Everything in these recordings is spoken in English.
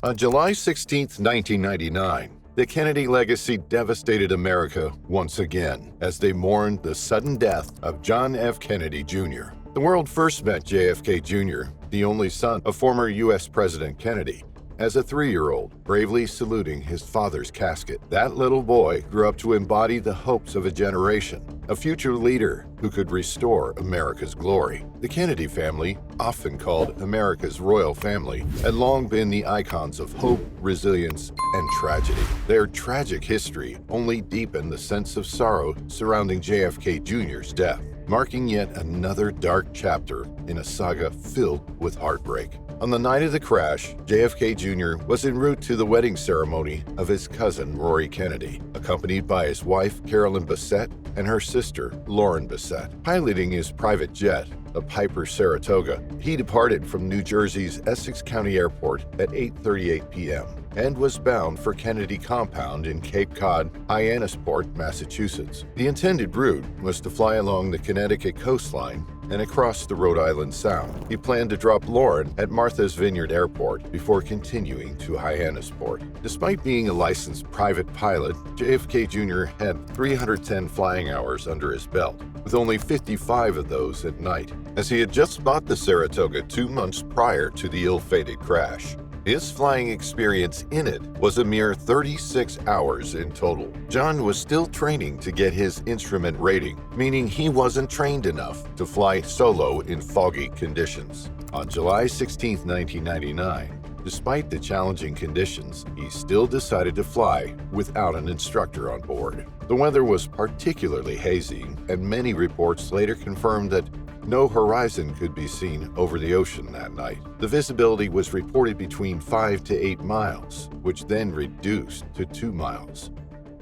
On July 16, 1999, the Kennedy legacy devastated America once again as they mourned the sudden death of John F. Kennedy Jr. The world first met JFK Jr., the only son of former U.S. President Kennedy, as a 3-year-old, bravely saluting his father's casket. That little boy grew up to embody the hopes of a generation, a future leader who could restore America's glory. The Kennedy family, often called America's royal family, had long been the icons of hope, resilience, and tragedy. Their tragic history only deepened the sense of sorrow surrounding JFK Jr.'s death, marking yet another dark chapter in a saga filled with heartbreak. On the night of the crash, JFK Jr. was en route to the wedding ceremony of his cousin Rory Kennedy, accompanied by his wife Carolyn Bessette and her sister Lauren Bessette. Piloting his private jet, a Piper Saratoga, he departed from New Jersey's Essex County Airport at 8:38 p.m. and was bound for Kennedy Compound in Cape Cod, Hyannisport, Massachusetts. The intended route was to fly along the Connecticut coastline and across the Rhode Island Sound. He planned to drop Lauren at Martha's Vineyard Airport before continuing to Hyannisport. Despite being a licensed private pilot, JFK Jr. had 310 flying hours under his belt, with only 55 of those at night, as he had just bought the Saratoga 2 months prior to the ill-fated crash. His flying experience in it was a mere 36 hours in total. John was still training to get his instrument rating, meaning he wasn't trained enough to fly solo in foggy conditions. On July 16, 1999, despite the challenging conditions, he still decided to fly without an instructor on board. The weather was particularly hazy, and many reports later confirmed that no horizon could be seen over the ocean that night. The visibility was reported between 5 to 8 miles, which then reduced to 2 miles.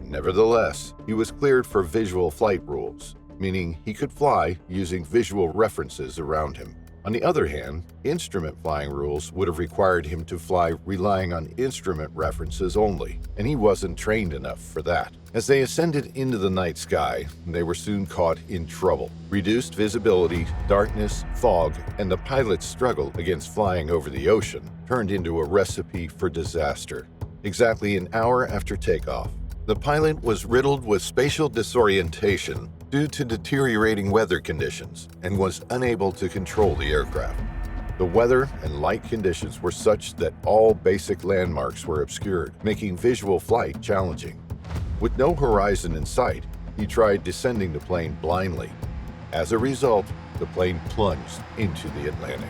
Nevertheless, he was cleared for visual flight rules, meaning he could fly using visual references around him. On the other hand, instrument flying rules would have required him to fly relying on instrument references only, and he wasn't trained enough for that. As they ascended into the night sky, they were soon caught in trouble. Reduced visibility, darkness, fog, and the pilot's struggle against flying over the ocean turned into a recipe for disaster. Exactly an hour after takeoff, the pilot was riddled with spatial disorientation due to deteriorating weather conditions and was unable to control the aircraft. The weather and light conditions were such that all basic landmarks were obscured, making visual flight challenging. With no horizon in sight, he tried descending the plane blindly. As a result, the plane plunged into the Atlantic.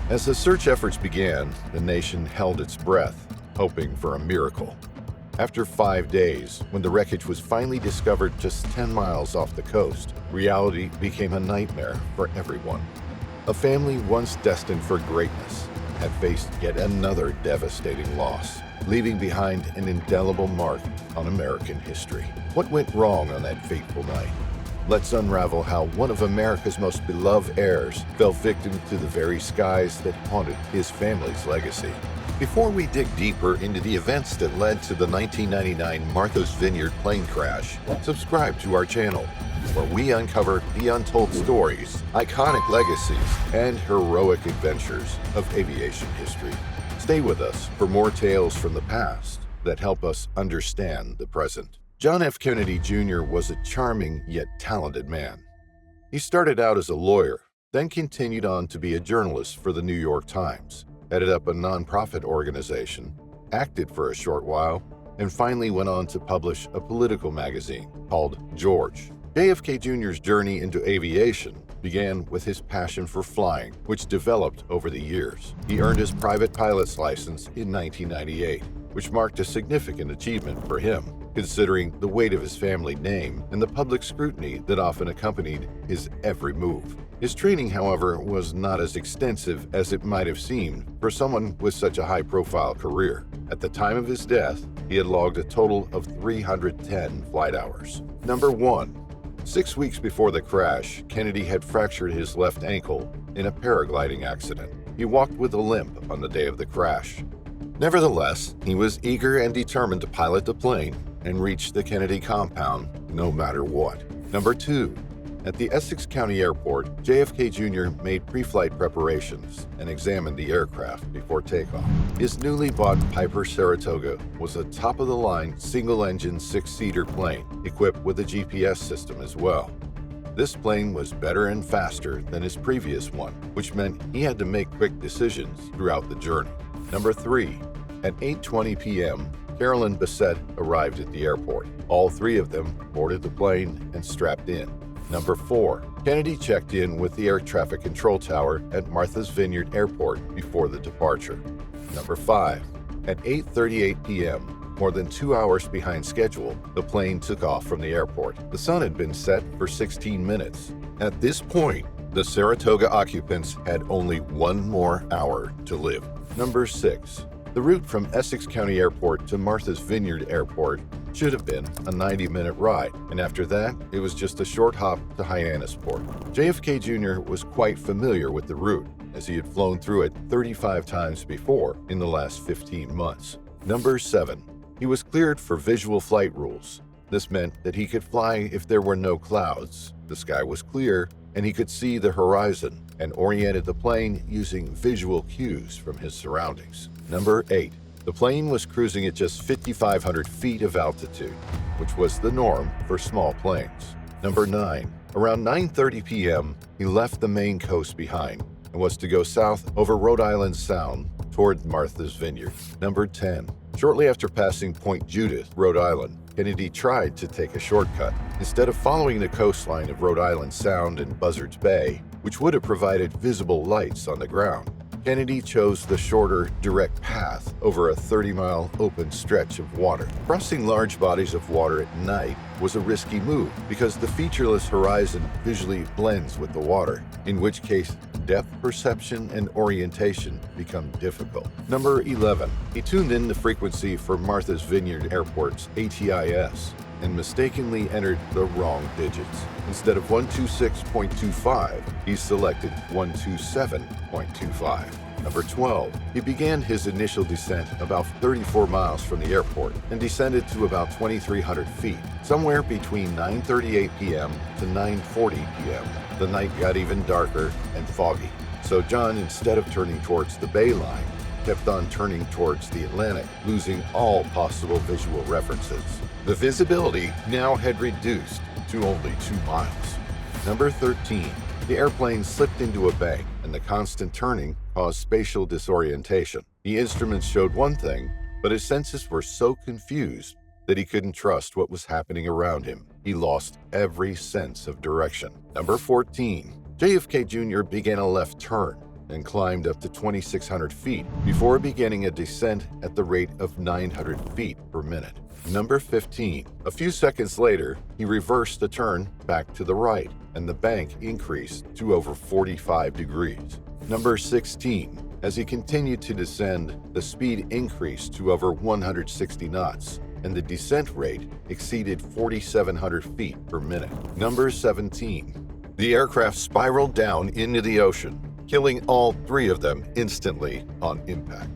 As the search efforts began, the nation held its breath, hoping for a miracle. After 5 days, when the wreckage was finally discovered just 10 miles off the coast, reality became a nightmare for everyone. A family once destined for greatness had faced yet another devastating loss, leaving behind an indelible mark on American history. What went wrong on that fateful night? Let's unravel how one of America's most beloved heirs fell victim to the very skies that haunted his family's legacy. Before we dig deeper into the events that led to the 1999 Martha's Vineyard plane crash, subscribe to our channel, where we uncover the untold stories, iconic legacies, and heroic adventures of aviation history. Stay with us for more tales from the past that help us understand the present. John F. Kennedy Jr. was a charming yet talented man. He started out as a lawyer, then continued on to be a journalist for the New York Times, headed up a nonprofit organization, acted for a short while, and finally went on to publish a political magazine called George. JFK Jr.'s journey into aviation began with his passion for flying, which developed over the years. He earned his private pilot's license in 1998, which marked a significant achievement for him, considering the weight of his family name and the public scrutiny that often accompanied his every move. His training, however, was not as extensive as it might have seemed for someone with such a high-profile career. At the time of his death, he had logged a total of 310 flight hours. Number 1. 6 weeks before the crash, Kennedy had fractured his left ankle in a paragliding accident. He walked with a limp on the day of the crash. Nevertheless, he was eager and determined to pilot the plane and reach the Kennedy compound no matter what. Number 2. At the Essex County Airport, JFK Jr. made pre-flight preparations and examined the aircraft before takeoff. His newly bought Piper Saratoga was a top-of-the-line single-engine six-seater plane equipped with a GPS system as well. This plane was better and faster than his previous one, which meant he had to make quick decisions throughout the journey. Number 3. At 8:20 p.m., Carolyn Bessette arrived at the airport. All three of them boarded the plane and strapped in. Number 4. Kennedy checked in with the air traffic control tower at Martha's Vineyard Airport before the departure. Number 5. At 8:38 p.m., more than 2 hours behind schedule, the plane took off from the airport. The sun had been set for 16 minutes. At this point, the Saratoga occupants had only 1 more hour to live. Number 6. The route from Essex County Airport to Martha's Vineyard Airport should have been a 90-minute ride, and after that, it was just a short hop to Hyannisport. JFK Jr. was quite familiar with the route, as he had flown through it 35 times before in the last 15 months. Number 7. He was cleared for visual flight rules. This meant that he could fly if there were no clouds, the sky was clear, and he could see the horizon, and oriented the plane using visual cues from his surroundings. Number 8. The plane was cruising at just 5,500 feet of altitude, which was the norm for small planes. Number 9. Around 9:30 p.m., he left the Maine coast behind and was to go south over Rhode Island Sound toward Martha's Vineyard. Number 10. Shortly after passing Point Judith, Rhode Island, Kennedy tried to take a shortcut. Instead of following the coastline of Rhode Island Sound and Buzzards Bay, which would have provided visible lights on the ground, Kennedy chose the shorter, direct path over a 30-mile open stretch of water. Crossing large bodies of water at night was a risky move because the featureless horizon visually blends with the water, in which case depth perception and orientation become difficult. Number 11. He tuned in the frequency for Martha's Vineyard Airport's ATIS and mistakenly entered the wrong digits. Instead of 126.25, he selected 127.25. Number 12. He began his initial descent about 34 miles from the airport and descended to about 2,300 feet, somewhere between 9:38 p.m. to 9:40 p.m. The night got even darker and foggy, so John, instead of turning towards the Bay Line, kept on turning towards the Atlantic, losing all possible visual references. The visibility now had reduced to only 2 miles. Number 13. The airplane slipped into a bank, and the constant turning caused spatial disorientation. The instruments showed one thing, but his senses were so confused that he couldn't trust what was happening around him. He lost every sense of direction. Number 14. JFK Jr. began a left turn and climbed up to 2,600 feet before beginning a descent at the rate of 900 feet per minute. Number 15. A few seconds later, he reversed the turn back to the right, and the bank increased to over 45 degrees. Number 16. As he continued to descend, the speed increased to over 160 knots, and the descent rate exceeded 4,700 feet per minute. Number 17. The aircraft spiraled down into the ocean, killing all 3 of them instantly on impact.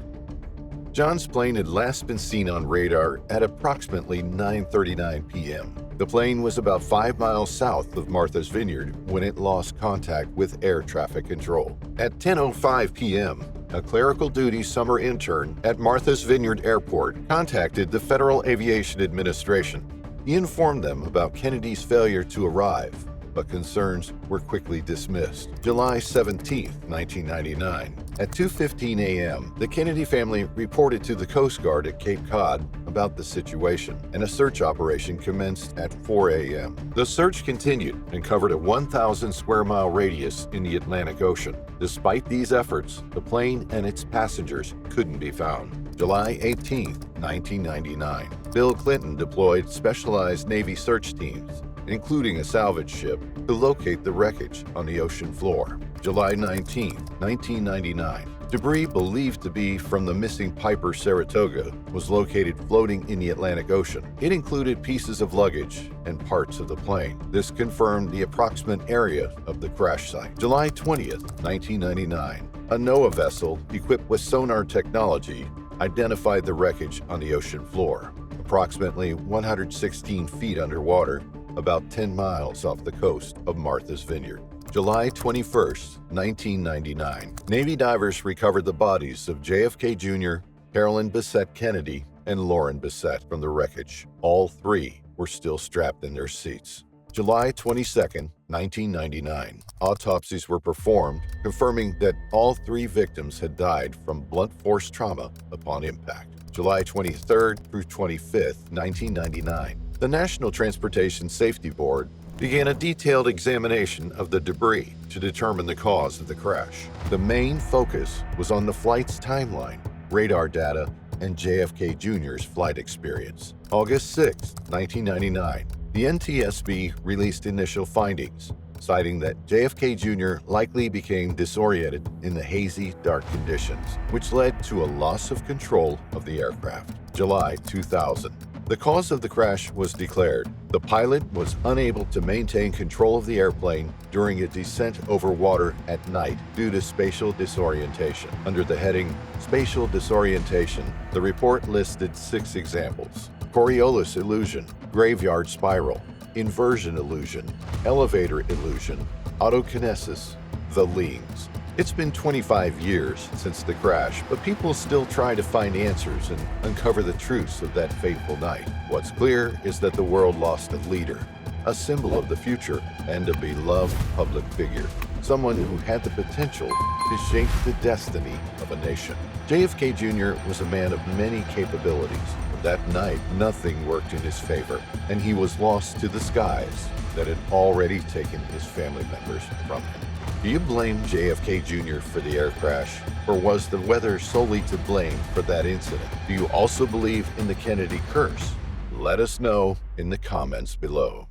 John's plane had last been seen on radar at approximately 9:39 p.m. The plane was about 5 miles south of Martha's Vineyard when it lost contact with air traffic control. At 10:05 p.m., a clerical duty summer intern at Martha's Vineyard Airport contacted the Federal Aviation Administration. He informed them about Kennedy's failure to arrive, but concerns were quickly dismissed. July 17, 1999. At 2:15 a.m., the Kennedy family reported to the Coast Guard at Cape Cod about the situation, and a search operation commenced at 4 a.m. The search continued and covered a 1,000 square mile radius in the Atlantic Ocean. Despite these efforts, the plane and its passengers couldn't be found. July 18, 1999. Bill Clinton deployed specialized Navy search teams, including a salvage ship, to locate the wreckage on the ocean floor. July 19, 1999. Debris believed to be from the missing Piper Saratoga was located floating in the Atlantic Ocean. It included pieces of luggage and parts of the plane. This confirmed the approximate area of the crash site. July 20th, 1999. A NOAA vessel equipped with sonar technology identified the wreckage on the ocean floor. Approximately 116 feet underwater, about 10 miles off the coast of Martha's Vineyard. July 21, 1999, Navy divers recovered the bodies of JFK Jr., Carolyn Bessette Kennedy, and Lauren Bessette from the wreckage. All three were still strapped in their seats. July 22, 1999, autopsies were performed, confirming that all three victims had died from blunt force trauma upon impact. July 23 through 25, 1999, the National Transportation Safety Board began a detailed examination of the debris to determine the cause of the crash. The main focus was on the flight's timeline, radar data, and JFK Jr.'s flight experience. August 6, 1999, the NTSB released initial findings, citing that JFK Jr. likely became disoriented in the hazy, dark conditions, which led to a loss of control of the aircraft. July 2000. The cause of the crash was declared. The pilot was unable to maintain control of the airplane during a descent over water at night due to spatial disorientation. Under the heading Spatial Disorientation, the report listed 6 examples: Coriolis illusion, graveyard spiral, inversion illusion, elevator illusion, autokinesis, the leans. It's been 25 years since the crash, but people still try to find answers and uncover the truths of that fateful night. What's clear is that the world lost a leader, a symbol of the future, and a beloved public figure, someone who had the potential to shape the destiny of a nation. JFK Jr. was a man of many capabilities, but that night nothing worked in his favor, and he was lost to the skies that had already taken his family members from him. Do you blame JFK Jr. for the air crash, or was the weather solely to blame for that incident? Do you also believe in the Kennedy curse? Let us know in the comments below.